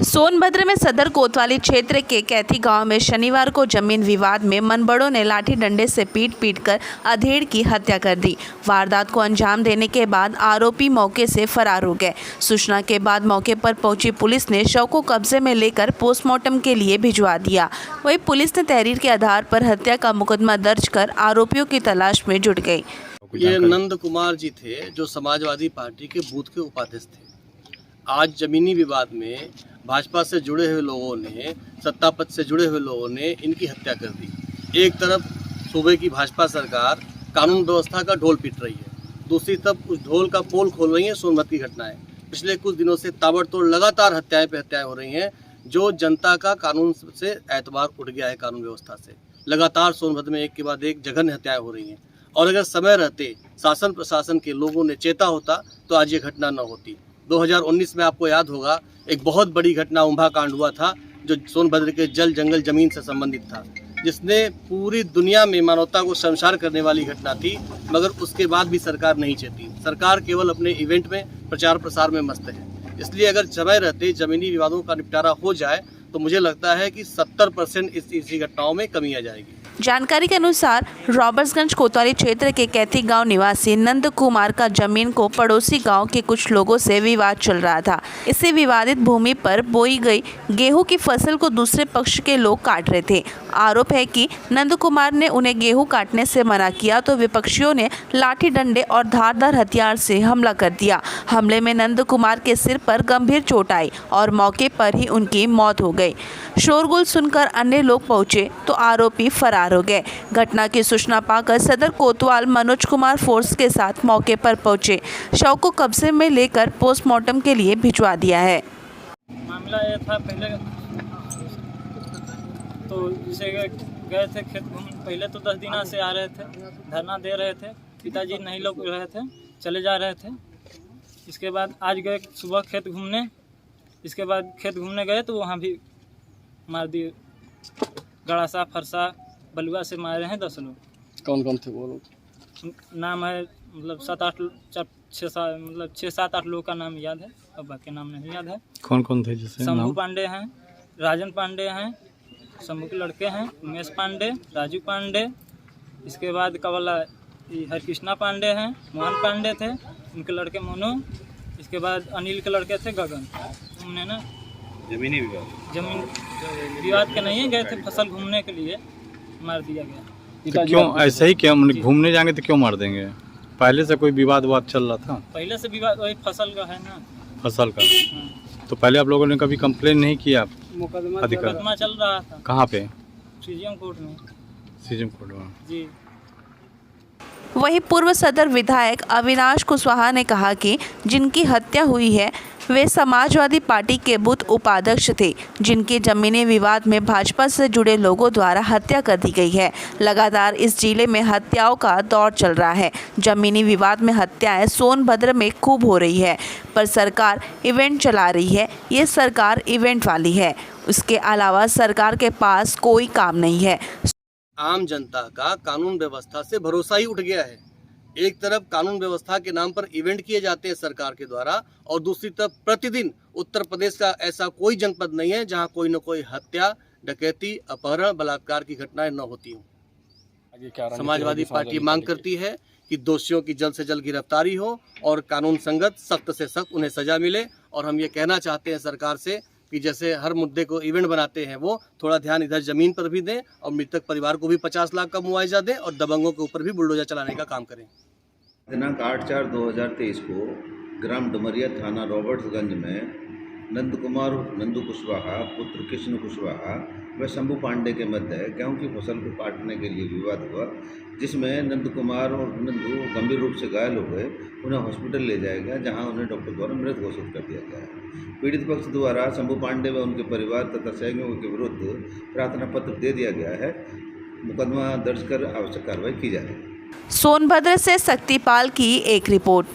सोनभद्र में सदर कोतवाली क्षेत्र के कैथी गांव में शनिवार को जमीन विवाद में मनबड़ों ने लाठी डंडे से पीट कर अधेड़ की हत्या कर दी। वारदात को अंजाम देने के बाद आरोपी मौके से फरार हो गए। सूचना के बाद मौके पर पहुंची पुलिस ने शव को कब्जे में लेकर पोस्टमार्टम के लिए भिजवा दिया। वहीं पुलिस ने तहरीर के आधार पर हत्या का मुकदमा दर्ज कर आरोपियों की तलाश में जुट गई। ये नंद कुमार जी थे जो समाजवादी पार्टी के बूथ के उपाध्यक्ष थे। आज जमीनी विवाद में भाजपा से जुड़े हुए लोगों ने, सत्ता पक्ष से जुड़े हुए लोगों ने इनकी हत्या कर दी। एक तरफ सूबे की भाजपा सरकार कानून व्यवस्था का ढोल पीट रही है, दूसरी तरफ उस ढोल का पोल खोल रही है सोनभद्र की घटनाएं। पिछले कुछ दिनों से ताबड़तोड़ लगातार हत्याएं पे हत्याएं हो रही हैं, जो जनता का कानून से एतबार उठ गया है। कानून व्यवस्था से लगातार सोनभद्र में एक के बाद एक जघन्य हत्याएं हो रही हैं। और अगर समय रहते शासन प्रशासन के लोगों ने चेता होता तो आज ये घटना न होती। 2019 में आपको याद होगा एक बहुत बड़ी घटना उम्भा कांड हुआ था, जो सोनभद्र के जल जंगल जमीन से संबंधित था, जिसने पूरी दुनिया में मानवता को शर्मसार करने वाली घटना थी। मगर उसके बाद भी सरकार नहीं चेती। सरकार केवल अपने इवेंट में प्रचार प्रसार में मस्त है। इसलिए अगर समय रहते जमीनी विवादों का निपटारा हो जाए तो मुझे लगता है कि 70% इसी घटनाओं में कमी आ जाएगी। जानकारी के अनुसार रॉबर्ट्सगंज कोतवाली क्षेत्र के कैथी गांव निवासी नंद कुमार का जमीन को पड़ोसी गांव के कुछ लोगों से विवाद चल रहा था। इसी विवादित भूमि पर बोई गई गेहूं की फसल को दूसरे पक्ष के लोग काट रहे थे। आरोप है कि नंद कुमार ने उन्हें गेहूं काटने से मना किया तो विपक्षियों ने लाठी डंडे और धारदार हथियार से हमला कर दिया। हमले में नंद कुमार के सिर पर गंभीर चोट आई और मौके पर ही उनकी मौत हो गई। शोरगुल सुनकर अन्य लोग पहुंचे तो आरोपी फरार हो गए। घटना की सूचना पाकर सदर कोतवाल मनोज कुमार फोर्स के साथ मौके पर पहुंचे। शव को कब्जे में लेकर पोस्टमार्टम के लिए भिजवा दिया है। मामला ये था, पहले तो इसे गए थे खेत घूमने। पहले तो 10 दिन से आ रहे थे, धरना दे रहे थे। पिताजी नहीं लोग रहे थे, चले जा रहे थे। इसके बाद आज गए सुबह खेत घूमने। इसके बाद खेत घूमने गए तो वहाँ भी मार दिए। गड़ासा फरसा बलुआ से मारे हैं 10 लोग। कौन कौन थे वो लोग? नाम है मतलब 6-7-8 लोगों का नाम याद है, अब बाकी नाम नहीं याद है। कौन कौन थे? जैसे शंभू पांडे हैं, राजन पांडे हैं, शंभू के लड़के हैं, उमेश पांडे, राजू पांडे। इसके बाद कवला हरकृष्णा पांडे हैं, मोहन पांडे थे, उनके लड़के मोनू। इसके बाद अनिल के लड़के थे गगन। उन्होंने ना जमीन विवाद के नहीं गए थे, फसल घूमने के लिए मार दिया गया। तो क्यों ऐसे ही? क्या घूमने जाएंगे तो क्यों मार देंगे? पहले से कोई विवाद चल रहा था? पहले से विवाद वही फसल का है ना, फसल का। तो पहले आप लोगों ने कभी कंप्लेन नहीं किया? मुकदमा चल रहा था। कहाँ पे? सीजीएम कोर्ट में। सीजीएम कोर्ट में जी। वहीं पूर्व सदर विधायक अविनाश कुशवाहा ने कहा कि जिनकी हत्या हुई है वे समाजवादी पार्टी के बूथ उपाध्यक्ष थे, जिनके जमीनी विवाद में भाजपा से जुड़े लोगों द्वारा हत्या कर दी गई है। लगातार इस जिले में हत्याओं का दौर चल रहा है। जमीनी विवाद में हत्याएं सोनभद्र में खूब हो रही है, पर सरकार इवेंट चला रही है। ये सरकार इवेंट वाली है, उसके अलावा सरकार के पास कोई काम नहीं है। आम जनता का कानून व्यवस्था से भरोसा ही उठ गया है। एक तरफ कानून व्यवस्था के नाम पर इवेंट किए जाते हैं सरकार के द्वारा, और दूसरी तरफ प्रतिदिन उत्तर प्रदेश का ऐसा कोई जनपद नहीं है जहां कोई न कोई हत्या, डकैती, अपहरण, बलात्कार की घटनाएं न होती हों। समाजवादी पार्टी मांग करती है कि दोषियों की जल्द से जल्द गिरफ्तारी हो और कानून संगत सख्त से सख्त उन्हें सजा मिले। और हम ये कहना चाहते हैं सरकार से कि जैसे हर मुद्दे को इवेंट बनाते हैं, वो थोड़ा ध्यान इधर जमीन पर भी दें और मृतक परिवार को भी 50 लाख का मुआवजा दें और दबंगों के ऊपर भी बुलडोजर चलाने का काम करें। दिनांक 8/4/2023 को ग्राम डुमरिया थाना रॉबर्ट्सगंज में नंद कुमार नंदू कुशवाहा पुत्र कृष्ण कुशवाहा व शंभू पांडे के मध्य गेहूं की फसल को काटने के लिए विवाद हुआ, जिसमें नंद कुमार और नंदू गंभीर रूप से घायल हो गए। उन्हें हॉस्पिटल ले जाया गया, जहां उन्हें डॉक्टर द्वारा मृत घोषित कर दिया गया है। पीड़ित पक्ष द्वारा शंभू पांडे व उनके परिवार तथा सहयोगियों के विरुद्ध प्रार्थना पत्र दे दिया गया है। मुकदमा दर्ज कर आवश्यक कार्रवाई की जा रही है। सोनभद्र से शक्तिपाल की एक रिपोर्ट।